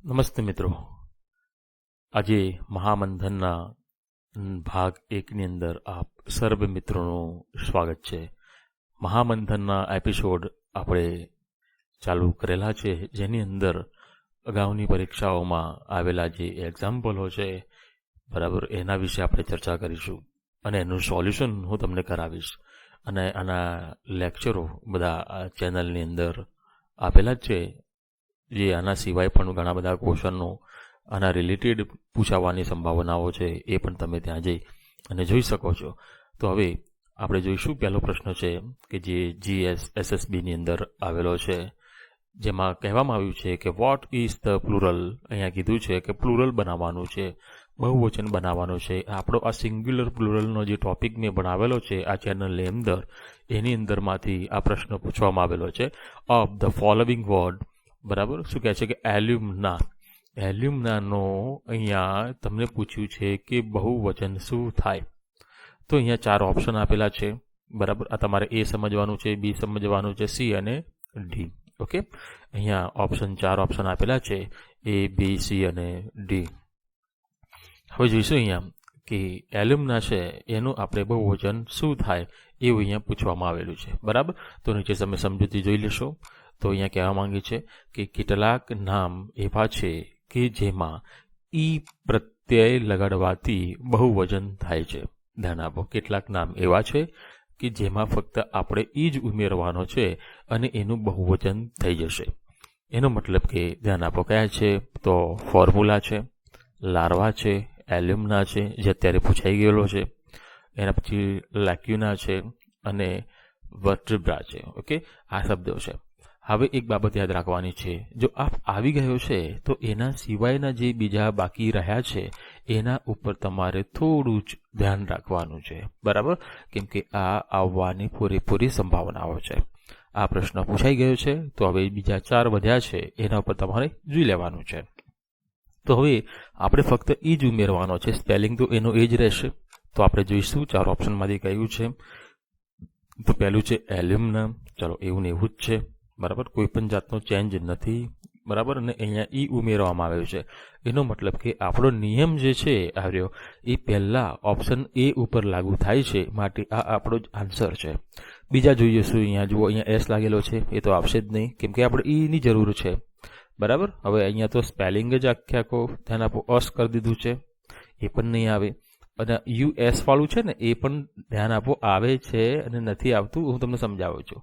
નમસ્તે મિત્રો. આજે મહામંથનના ભાગ 1ની અંદર આપ સર્વ મિત્રોનું સ્વાગત છે. મહામંથનના એપિસોડ આપણે ચાલુ કરેલા છે, જેની અંદર અગાઉની પરીક્ષાઓમાં આવેલા જે એક્ઝામ્પલો છે બરાબર, એના વિશે આપણે ચર્ચા કરીશું અને એનું સોલ્યુશન હું તમને કરાવીશ. અને આના લેક્ચરો બધા આ ચેનલની અંદર આપેલા જ છે, જે આના સિવાય પણ ઘણા બધા ક્વેશ્ચનનો આના રિલેટેડ પૂછાવાની સંભાવનાઓ છે, એ પણ તમે ત્યાં જઈ અને જોઈ શકો છો. તો હવે આપણે જોઈશું. પહેલો પ્રશ્ન છે કે જે GSSBની અંદર આવેલો છે, જેમાં કહેવામાં આવ્યું છે કે વોટ ઇઝ ધ પ્લુરલ. અહીંયા કીધું છે કે પ્લુરલ બનાવવાનું છે, બહુવચન બનાવવાનું છે. આપણો આ સિંગ્યુલર પ્લુરલનો જે ટોપિક મેં ભણાવેલો છે આ ચેનલની અંદર, એની અંદરમાંથી આ પ્રશ્ન પૂછવામાં આવેલો છે. ઓફ ધ ફોલોવિંગ વર્ડ, બરાબર, શું કહે છે કે એલ્યુમના. એલ્યુમનાનો અહીંયા તમને પૂછ્યું છે કે બહુવચન શું થાય. તો અહીંયા 4 ઓપ્શન આપેલા છે, બરાબર. આ તમારે એ સમજવાનું છે, બી સમજવાનું છે, સી અને ડી. ઓકે, અહીંયા 4 ઓપ્શન આપેલા છે, એ, બી, સી અને ડી. હવે જોઈશું અહીંયા કે એલ્યુમના છે એનું આપણે બહુવચન શું થાય એવું અહીંયા પૂછવામાં આવેલું છે, બરાબર. તો નીચે તમે સમજૂતી જોઈ લેશો. તો અહીંયા કહેવા માંગે છે કે કેટલાક નામ એવા છે કે જેમાં ઈ પ્રત્યય લગાડવાથી બહુવચન થાય છે. ધ્યાન આપો, કેટલાક નામ એવા છે કે જેમાં ફક્ત આપણે ઈ જ ઉમેરવાનો છે અને એનું બહુવચન થઈ જશે. એનો મતલબ કે ધ્યાન આપો કયા છે, તો ફોર્મ્યુલા છે, લાર્વા છે, એલ્યુમના છે, જે અત્યારે પૂછાઈ ગયેલો છે, એના પછી લેક્યુના છે અને વર્ટેબ્રા છે. ઓકે, આ શબ્દો છે. હવે એક બાબત યાદ રાખવાની છે, જો આપ આવી ગયો છે તો એના સિવાયના જે બીજા બાકી રહ્યા છે એના ઉપર તમારે થોડું જ ધ્યાન રાખવાનું છે, બરાબર. કેમ કે આ આવવાની પૂરેપૂરી સંભાવનાઓ છે. આ પ્રશ્ન પૂછાઈ ગયો છે, તો હવે બીજા 4 વધ્યા છે એના ઉપર તમારે જોઈ લેવાનું છે. તો હવે આપણે ફક્ત એ જ ઉમેરવાનો છે, સ્પેલિંગ તો એનો એ જ રહેશે. તો આપણે જોઈશું 4 ઓપ્શનમાંથી કયું છે. તો પહેલું છે એલ્યુમના. ચલો, એવું ને એવું જ છે, બરાબર. કોઈ પણ જાતનો ચેન્જ નથી, બરાબર. અને અહીંયા ઈ ઉમેરવામાં આવ્યું છે. એનો મતલબ કે આપણો નિયમ જે છે આવ્યો એ પહેલા ઓપ્શન એ ઉપર લાગુ થાય છે, માટે આ આપણો જ આન્સર છે. બીજા જોઈએ શું. અહીંયા જુઓ, અહીંયા એસ લાગેલો છે, એ તો આવશે જ નહીં, કેમ કે આપણે ઈની જરૂર છે, બરાબર. હવે અહીંયા તો સ્પેલિંગ જ આખો ધ્યાન આપો અસ કરી દીધું છે, એ પણ નહીં આવે. અને US વાળું છે ને, એ પણ ધ્યાન આપો આવે છે અને નથી આવતું, હું તમને સમજાવું છું.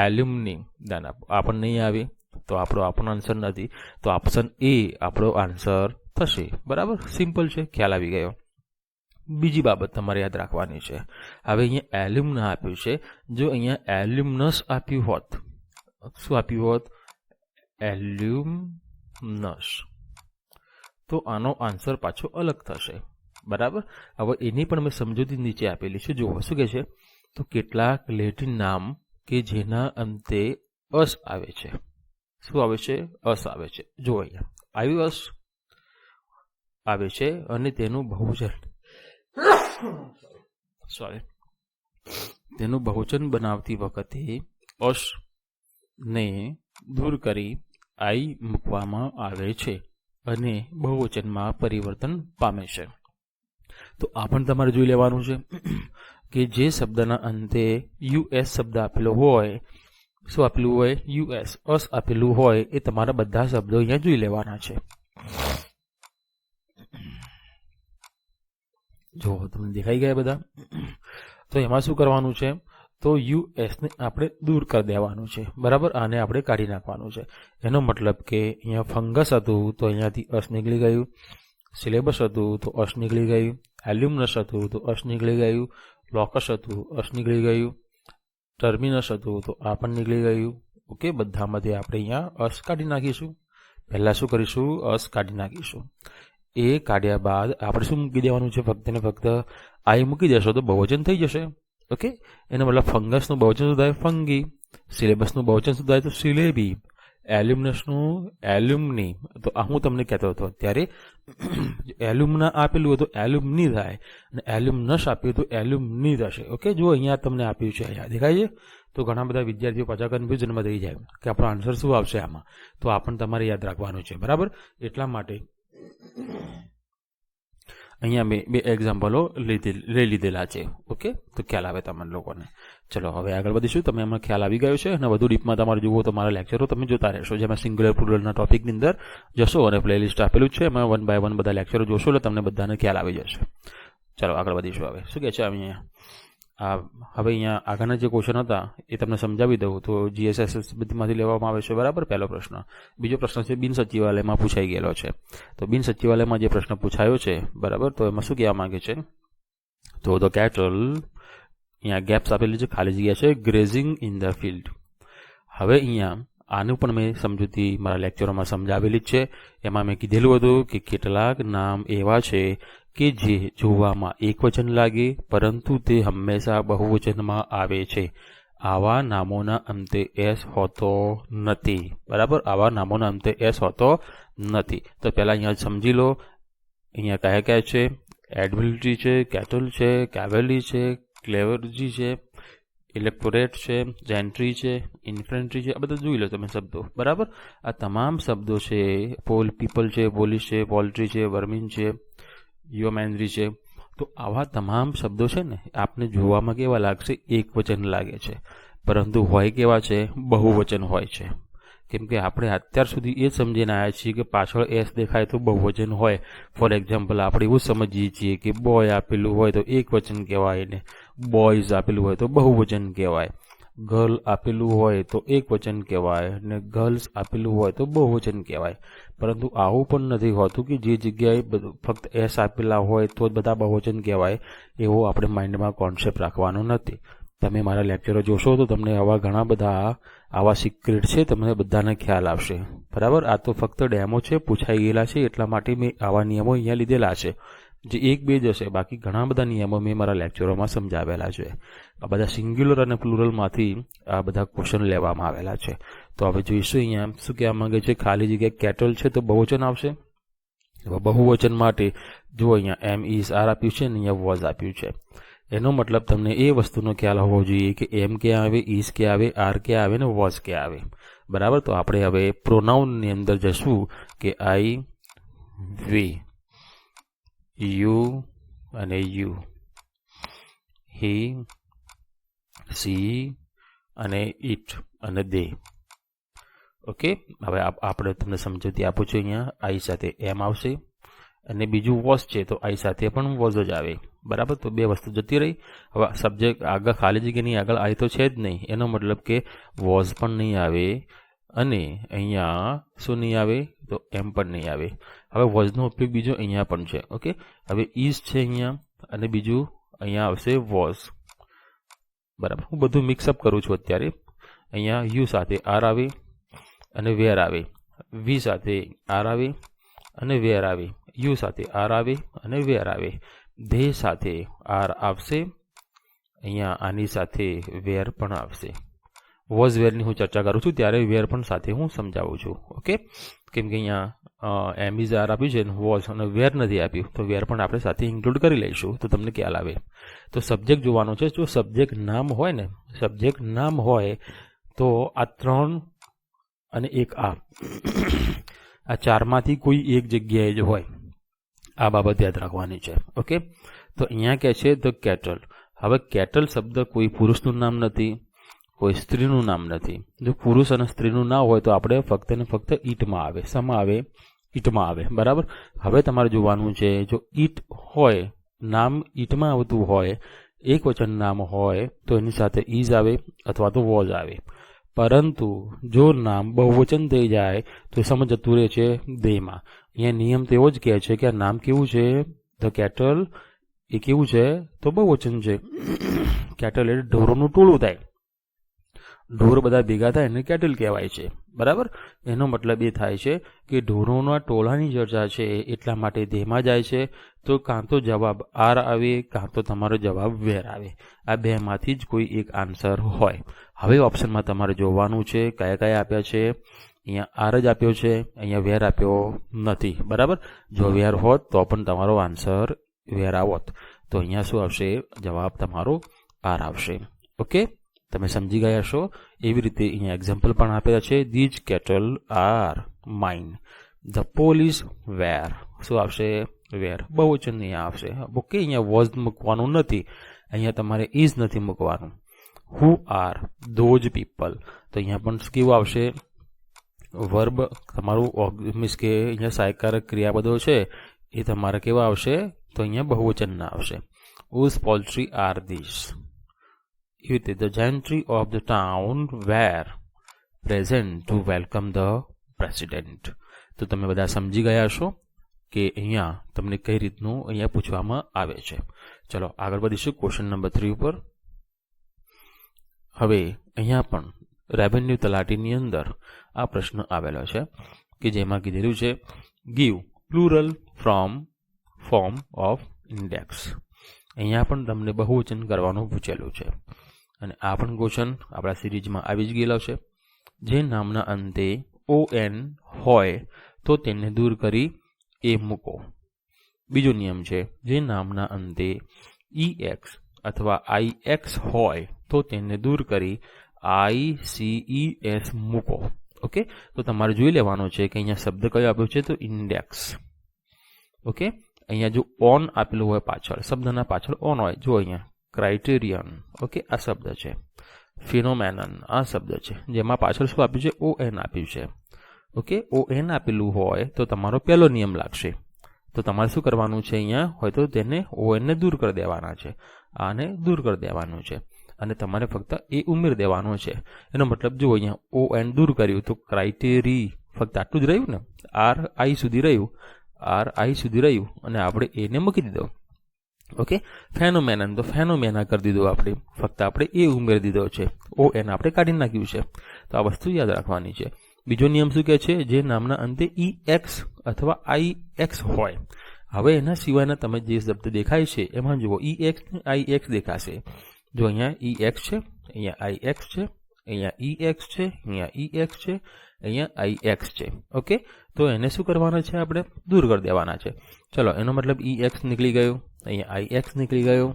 એલ્યુમની ધ્યાન આપો, આ પણ નહીં આવે, તો આપણો આન્સર નથી. તો ઓપ્શન એ આપણો આન્સર થશે, બરાબર. સિમ્પલ છે, ખ્યાલ આવી ગયો. બીજી બાબત તમારે યાદ રાખવાની છે. હવે અહીંયા એલ્યુમના આપ્યું છે, જો અહીંયા એલ્યુમનસ આપ્યું હોત, શું આપ્યું હોત, એલ્યુમનસ, તો આનો આન્સર પાછો અલગ થશે, બરાબર. હવે એની પણ મેં સમજૂતી નીચે આપેલી છે. જુઓ શું કહે છે, તો કેટલાક લેટિન નામ કે જેના અંતે અસ આવે છે. શું આવે છે, અસ આવે છે. જુઓ અહીંયા આવ્યું અસ આવે છે અને તેનું બહુવચન તેનું બહુવચન બનાવતી વખતે અસ ને દૂર કરી આઈ મૂકવામાં આવે છે અને બહુવચનમાં પરિવર્તન પામે છે. તો આ પણ તમારે જોઈ લેવાનું છે કે જે શબ્દના અંતે US શબ્દ આપેલો હોય, શું આપેલું હોય, US અસ આપેલું હોય, એ તમારા બધા શબ્દો અહીંયા જોઈ લેવાના છે. જો તમને દેખાઈ ગયા બધા. તો એમાં શું કરવાનું છે, તો US ને આપણે દૂર કરી દેવાનું છે, બરાબર. આને આપણે કાઢી નાખવાનું છે. એનો મતલબ કે અહીંયા ફંગસ હતું તો અહીંયાથી અસ નીકળી ગયું, સિલેબસ હતું તો અસ નીકળી ગયું, એલ્યુમનસ હતું તો અસ નીકળી ગયું, લોકસ હતું અસ નીકળી ગયું, ટર્મિનસ હતું તો આ પણ નીકળી ગયું. ઓકે, બધામાંથી આપણે અહીંયા અસ કાઢી નાખીશું. પહેલા શું કરીશું, અસ કાઢી નાખીશું. એ કાઢ્યા બાદ આપણે શું મૂકી દેવાનું છે, ફક્ત ને ફક્ત આઈ મૂકી દેશો તો બહુવચન થઈ જશે. ઓકે, એનો મતલબ ફંગસનું બહુવચન શું થાય, ફંગી. સિલેબસનું બહુવચન શું થાય, તો સિલેબી. એલ્યુમનસનું એલ્યુમની. તો આ હું તમને કહેતો હતો ત્યારે એલ્યુમના આપેલું હતું એલ્યુમની થાય, અને એલ્યુમનસ આપ્યું હતું એલ્યુમની થશે. ઓકે, જો અહીંયા તમને આપ્યું છે, અહીંયા દેખાય છે. તો ઘણા બધા વિદ્યાર્થીઓ પાછા કન્ફ્યુઝનમાં થઈ જાય કે આપણો આન્સર શું આવશે આમાં. તો આ પણ તમારે યાદ રાખવાનું છે, બરાબર. એટલા માટે અહીંયા મેં 2 એક્ઝામ્પલો લઈ લીધેલા છે. ઓકે, તો ખ્યાલ આવે તમને લોકોને. ચલો હવે આગળ વધીશું. તમે એમાં ખ્યાલ આવી ગયો છે અને વધુ ડીપમાં તમારે જુઓ તો મારા લેક્ચરો તમે જોતા રહેશો, જેમાં સિંગ્યુલર પ્લુરલના ટોપિકની અંદર જશો અને પ્લેલિસ્ટ આપેલું છે, એમાં 1 by 1 બધા લેક્ચરો જોશો એટલે તમને બધાને ખ્યાલ આવી જશે. ચલો આગળ વધીશું. હવે શું કહે છે અહીંયા હવે અહીંયા આગળના જે ક્વેશ્ચન હતા એ તમને સમજાવી દઉં. તો GSS બધીમાંથી લેવામાં આવે છે, બરાબર. પહેલો પ્રશ્ન. બીજો પ્રશ્ન છે બિન સચિવાલયમાં પૂછાઈ ગયેલો છે. તો બિન સચિવાલયમાં જે પ્રશ્ન પૂછાયો છે, બરાબર, તો એમાં શું કહેવા માંગે છે? તો ધ કેટલ, અહીંયા ગેપ્સ આપેલી છે, ખાલી જગ્યા છે, ગ્રેઝિંગ ઇન ધ ફિલ્ડ. હવે અહીંયા આનું પણ મેં સમજૂતી મારા લેક્ચરોમાં સમજાવેલી જ છે. એમાં મેં કીધેલું હતું કે કેટલાક નામ એવા છે કે જે જોવામાં એકવચન લાગે પરંતુ તે હંમેશા બહુવચનમાં આવે છે. આવા નામોના અંતે એસ હોતો નથી, બરાબર. આવા નામોના અંતે એસ હોતો નથી. તો પહેલાં અહીંયા સમજી લો, અહીંયા કયા કયા છે? એડમિલિટી છે, કેટલ છે, કેવેલી છે, ક્લેવર્જી છે, ઇલેક્ટોરેટ છે, જેન્ટ્રી છે, ઇન્ફેન્ટ્રી છે. આ બધા જોઈ લો તમે શબ્દો, બરાબર. આ તમામ શબ્દો છે, પીપલ છે, પોલીસ છે, પોલ્ટ્રી છે, વર્મિન છે, હ્યુમેનરી છે. તો આવા તમામ શબ્દો છે ને આપને જોવામાં કેવા લાગશે? એક વચન લાગે છે, પરંતુ હોય કેવા છે? બહુવચન હોય છે. કેમ કે આપણે અત્યાર સુધી એ સમજીને આવ્યા છીએ કે પાછળ એસ દેખાય તો બહુવચન હોય. ફોર એક્ઝામ્પલ આપણે એવું સમજીએ છીએ કે બોય આપેલું હોય તો એક વચન કહેવાય ને બોયઝ આપેલું હોય તો બહુવચન કહેવાય. ગર્લ આપેલું હોય તો એક વચન કહેવાય ને ગર્લ્સ આપેલું હોય તો બહુવચન કહેવાય. પરંતુ આવું પણ નથી હોતું કે જે જગ્યાએ ફક્ત એસ આપેલા હોય તો જ બધા બહુવચન કહેવાય. એવો આપણે માઇન્ડમાં કોન્સેપ્ટ રાખવાનો નથી. તમે મારા લેક્ચરો જોશો તો તમને આવા ઘણા બધા આવા સિક્રેટ છે, તમને બધાને ખ્યાલ આવશે, બરાબર. આ તો ફક્ત ડેમો છે, પૂછાઈ ગયેલા છે, એટલા માટે મેં આવા નિયમો અહીંયા લીધેલા છે. જે 1-2 જ હશે, બાકી ઘણા બધા નિયમો મેં મારા લેક્ચરોમાં સમજાવેલા છે. આ બધા સિંગ્યુલર અને પ્લુરલમાંથી આ બધા ક્વેશ્ચન લેવામાં આવેલા છે. તો હવે જોઈશું અહીંયા શું કહેવા માંગે છે. ખાલી જગ્યાએ કેટલ છે તો બહુવચન આવશે. બહુવચન માટે જો અહીંયા એમ ઇઝ આર આપ્યું છે ને અહીંયા વોઝ આપ્યું છે. એનો મતલબ તમને એ વસ્તુનો ખ્યાલ હોવો જોઈએ કે એમ ક્યાં આવે, ઇઝ ક્યાં આવે, આર ક્યાં આવે ને વોઝ ક્યાં આવે, બરાબર. તો આપણે હવે પ્રોનાઉનની અંદર જશું કે આઈ, વી, યુ અને યુ, હી, સી અને ઇટ અને દે. ઓકે, હવે આપણે તમને સમજૂતી આપું છું. અહીંયા આઈ સાથે એમ આવશે અને બીજું વોઝ છે તો આઈ સાથે પણ વોઝ જ આવે, બરાબર. તો 2 વસ્તુ જતી રહી. હવે સબ્જેક્ટ આગળ ખાલી જગ્યાની આગળ આઈ તો છે જ નહીં, એનો મતલબ કે વોઝ પણ નહીં આવે અને અહીંયા શું નહીં આવે? તો એમ પણ નહીં આવે. હવે વોઝનો ઉપયોગ બીજો અહીંયા પણ છે. ઓકે, હવે ઇઝ છે અહીંયા અને બીજું અહીંયા આવશે વોઝ, બરાબર. હું બધું મિક્સઅપ કરું છું અત્યારે. અહીંયા યુ સાથે આર આવે અને વેર આવે, વી સાથે આર આવે અને વેર આવે, યુ સાથે આર આવે અને વેર આવે, ધે સાથે આર આવશે, અહીંયા આની સાથે વેર પણ આવશે. વોઝ વેરની હું ચર્ચા કરું છું ત્યારે વેર પણ સાથે હું સમજાવું છું. ઓકે, કેમ કે અહીંયા એમ ઇઝ આર આપ્યું છે, વોઝ અને વેર નથી આપ્યું, તો વેર પણ આપણે સાથે ઇન્ક્લુડ કરી લઈશું તો તમને ખ્યાલ આવે. તો સબ્જેક્ટ જોવાનો છે. જો સબ્જેક્ટ નામ હોય ને, સબ્જેક્ટ નામ હોય તો આ 3 અને 1 આ 4માંથી કોઈ એક જગ્યાએ જ હોય. આ બાબત યાદ રાખવાની છે. ઓકે, તો અહીંયા કહે છે ધ કેટલ. હવે કેટલ શબ્દ કોઈ પુરુષનું નામ નથી, કોઈ સ્ત્રીનું નામ નથી. જો પુરુષ અને સ્ત્રીનું ના હોય તો આપણે ફક્ત ને ફક્ત ઈટમાં આવે. શેમાં આવે? ઈટમાં આવે, બરાબર. હવે તમારે જોવાનું છે, જો ઈટ હોય, નામ ઈટમાં આવતું હોય, એક વચન નામ હોય તો એની સાથે ઇઝ આવે અથવા તો વોઝ આવે. પરંતુ જો નામ બહુવચન થઈ જાય તો સમજ જતું રહે છે દેમાં. અહીંયા નિયમ તો એવો જ કહે છે કે આ નામ કેવું છે? The cattle. એ કેવું છે? તો બહુવચન છે. કેટલ એટલે ઢોરોનું ટોળું થાય, ઢોર બધા ભેગા થાય એને કેટલ કહેવાય છે, બરાબર. એનો મતલબ એ થાય છે કે ઢોરોના ટોળાની ચર્ચા છે, એટલા માટે દેમાં જાય છે. તો કાં તો જવાબ આર આવે કાં તો તમારો જવાબ વેર આવે. આ 2માંથી જ કોઈ એક આન્સર હોય. હવે ઓપ્શનમાં તમારે જોવાનું છે કયા કયા આપ્યા છે. અહીંયા આર જ આપ્યો છે, અહીંયા વેર આપ્યો નથી, બરાબર. જો વેર હોત તો પણ તમારો આન્સર વેર આવત. તો અહીંયા શું આવશે? જવાબ તમારો આર આવશે. ઓકે, તમે સમજી ગયા છો. એવી રીતે અહીંયા એક્ઝામ્પલ પણ આપેલા છે. These cattle are mine. The police were. શું આવશે? વેર. બહુવચન અહીંયા આવશે. ઓકે, અહીંયા વોઝ મૂકવાનું નથી, અહીંયા તમારે ઇઝ નથી મૂકવાનું. Who are those people. તો અહીંયા પણ કેવું આવશે? વર્બ તમારું મીન્સ કે અહીંયા સહાયકારક ક્રિયા બધો છે એ તમારે કેવા આવશે? તો અહીંયા બહુવચનના આવશે. Whose poultry are this. એવી રીતે the gentry of the town were present to welcome the president. તો તમે બધા સમજી ગયા છો કે અહીંયા તમને કઈ રીતનું અહીંયા પૂછવામાં આવે છે. ચલો આગળ વધીશું ક્વેશ્ચન નંબર 3 ઉપર. હવે અહીંયા પણ રેવન્યુ તલાટીની અંદર આ પ્રશ્ન આવેલો છે કે જેમાં કીધેલું છે give plural form of index. અહીંયા પણ તમને બહુવચન કરવાનું પૂછેલું છે અને આ પણ ક્વેશ્ચન આપણા સિરીઝમાં આવી જ ગયેલો છે. જે નામના અંતે ON હોય તો તેને દૂર કરી એ મૂકો. બીજો નિયમ છે જે નામના અંતે EX અથવા IX હોય તો તેને દૂર કરી ICES મૂકો. ઓકે, તો તમારે જોઈ લેવાનું છે કે અહીંયા શબ્દ કયો આપ્યો છે? તો ઇન્ડેક્સ. ઓકે, અહીંયા જો ઓન આપેલું હોય પાછળ, શબ્દના પાછળ ઓન હોય, જો અહીંયા ક્રાઇટેરિયન. ઓકે, આ શબ્દ છે. ફિનોમેનન આ શબ્દ છે, જેમાં પાછળ શું આપ્યું છે? ON આપ્યું છે. ઓકે, ON આપેલું હોય તો તમારો પહેલો નિયમ લાગશે. તો તમારે શું કરવાનું છે? અહીંયા હોય તો તેને ON ને દૂર કરી દેવાના છે, આને દૂર કરી દેવાનું છે અને તમારે ફક્ત એ ઉમેરી દેવાનો છે. એનો મતલબ જો અહીંયા ON દૂર કર્યું તો ક્રાઇટેરી ફક્ત આટલું જ રહ્યું ને, RI સુધી રહ્યું અને આપણે એને મૂકી દીધો. ઓકે, ફેનોમેનન તો ફેનોમેના કરી દીધો આપણે, ફક્ત આપણે એ ઉમેરી દીધો છે, ON આપણે કાઢી નાખ્યું છે. તો આ વસ્તુ યાદ રાખવાની છે. બીજો નિયમ શું કહે છે? જે નામના અંતે EX અથવા IX હોય. હવે એના સિવાયના તમે જે શબ્દ દેખાય છે એમાં જુઓ EX ને IX દેખાશે. જો અહીંયા EX છે, અહીંયા IX છે, અહીંયા EX છે, અહીંયા EX છે, અહીંયા IX છે. ઓકે, તો એને શું કરવાના છે? આપણે દૂર કરી દેવાના છે. ચલો, એનો મતલબ EX નીકળી ગયો, અહીંયા IX નીકળી ગયો,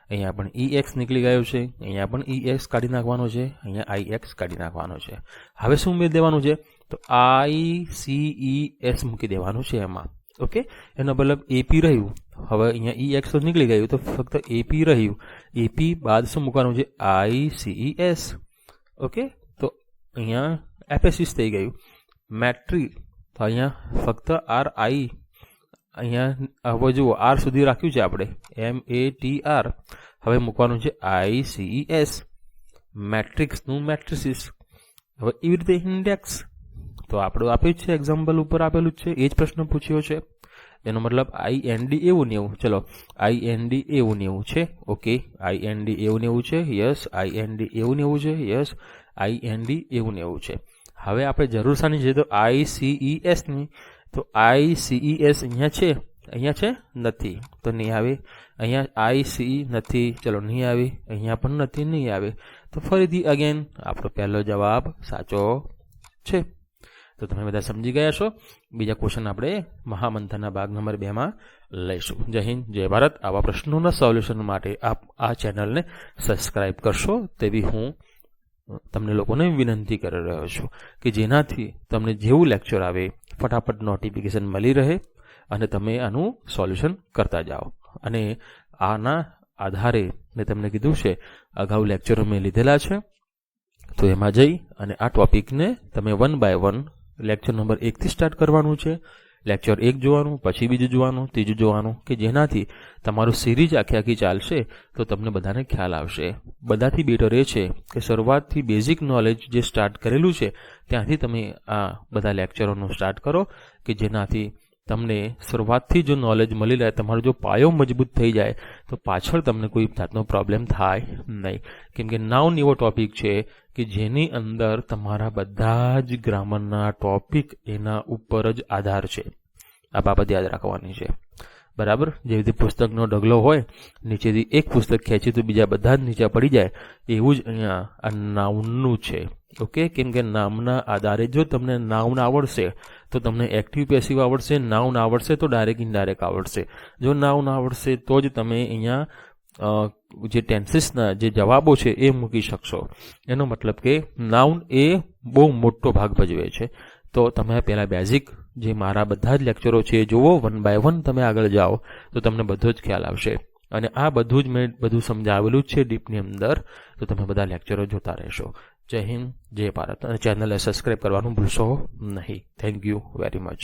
અહીંયા પણ EX નીકળી ગયો છે, અહીંયા પણ EX કાઢી નાખવાનો છે, અહીંયા IX કાઢી નાખવાનો છે. હવે શું ઉમેરી દેવાનું છે? તો ICES મૂકી દેવાનું છે એમાં. ઓકે, એનો મતલબ AP રહ્યું. હવે અહીંયા EX તો નીકળી ગયું તો ફક્ત AP રહ્યું. AP બાદ શું મૂકવાનું છે? ICES. ઓકે, તો અહીંયા એપેસિસ થઈ ગયું. મેટ્રી તો અહીંયા ફક્ત RI. અહીંયા હવે જુઓ R સુધી રાખ્યું છે આપણે, MATR. હવે મૂકવાનું છે ICES. મેટ્રિક્સનું મેટ્રિસિસ. હવે એવી રીતે ઇન્ડેક્સ તો આપણે આપ્યું છે, એક્ઝામ્પલ ઉપર આપેલું જ છે, એ જ પ્રશ્ન પૂછ્યો છે. એનો મતલબ IND એવું ને એવું. ચલો, IND એવું ને એવું છે. ઓકે, IND એવું ને એવું છે. યસ, IND એવું ને એવું છે. યસ, IND એવું ને એવું છે. હવે આપણે જરૂર શાની છે? તો ICES ની. તો ICES અહીંયા છે, અહીંયા છે નથી તો નહીં આવે. અહીંયા ICE નથી, ચલો નહીં આવે. અહીંયા પણ નથી, નહીં આવે. તો ફરીથી અગેન આપણો પહેલો જવાબ સાચો છે. તો તમે બધા સમજી ગયા છો. બીજા ક્વેશ્ચન આપણે મહામંથનના ભાગ નંબર 2 માં લઈશું. જય હિન્દ, જય ભારત. આવા પ્રશ્નોના સોલ્યુશન માટે આપ આ ચેનલને સબસ્ક્રાઇબ કરશો તેવી હું તમને લોકોને વિનંતી કરી રહ્યો છું કે જેનાથી તમને જેવું લેક્ચર આવે ફટાફટ નોટિફિકેશન મળી રહે અને તમે આનું સોલ્યુશન કરતા જાઓ. અને આના આધારે મેં તમને કીધું છે, અગાઉ લેક્ચરો મેં લીધેલા છે, તો એમાં જઈ અને આ ટોપિકને તમે 1 by 1 લેક્ચર નંબર 1 થી સ્ટાર્ટ કરવાનું છે. લેક્ચર 1 જોવાનું, પછી બીજું જોવાનું, ત્રીજું જોવાનું, કે જેનાથી તમારું સિરીઝ આખી ચાલશે તો તમને બધાને ખ્યાલ આવશે. બધાથી બેટર એ છે કે શરૂઆતથી બેઝિક નોલેજ જે સ્ટાર્ટ કરેલું છે ત્યાંથી તમે આ બધા લેક્ચરોનું સ્ટાર્ટ કરો કે જેનાથી તમને શરૂઆતથી જો નોલેજ મળી રહે, તમારો જો પાયો મજબૂત થઈ જાય તો પાછળ તમને કોઈ જાતનો પ્રોબ્લેમ થાય નહીં. કેમ કે નાઉન એવો ટોપિક છે કે જેની અંદર તમારા બધા જ ગ્રામરના ટોપિક એના ઉપર જ આધાર છે. આ બાબત યાદ રાખવાની છે, બરાબર. જેવી રીતે પુસ્તકનો ઢગલો હોય, નીચેથી એક પુસ્તક ખેંચી તો બીજા બધા જ નીચે પડી જાય, એવું જ અહીંયા આ નાઉનનું છે. ઓકે, કેમ કે નામના આધારે જો તમને નાઉન આવડશે તો તમને એક્ટિવ પેસિવ આવડશે, નાઉન આવડશે તો ડાયરેક્ટ ઇનડાયરેક્ટ આવડશે. જો નાઉન આવડશે તો જ તમે અહીંયા જે ટેન્સીસના જે જવાબો છે એ મૂકી શકશો. એનો મતલબ કે નાઉન એ બહુ મોટો ભાગ ભજવે છે. તો તમે પહેલાં બેઝિક જે મારા બધા જ લેક્ચરો છે એ જુઓ, 1 by 1 તમે આગળ જાઓ તો તમને બધો જ ખ્યાલ આવશે. અને આ બધું જ મેં બધું સમજાવેલું જ છે ડીપની અંદર, તો તમે બધા લેક્ચરો જોતા રહેશો. જય હિન્દ, જય ભારત. અને ચેનલને સબસ્ક્રાઈબ કરવાનું ભૂલશો નહીં. Thank you very much.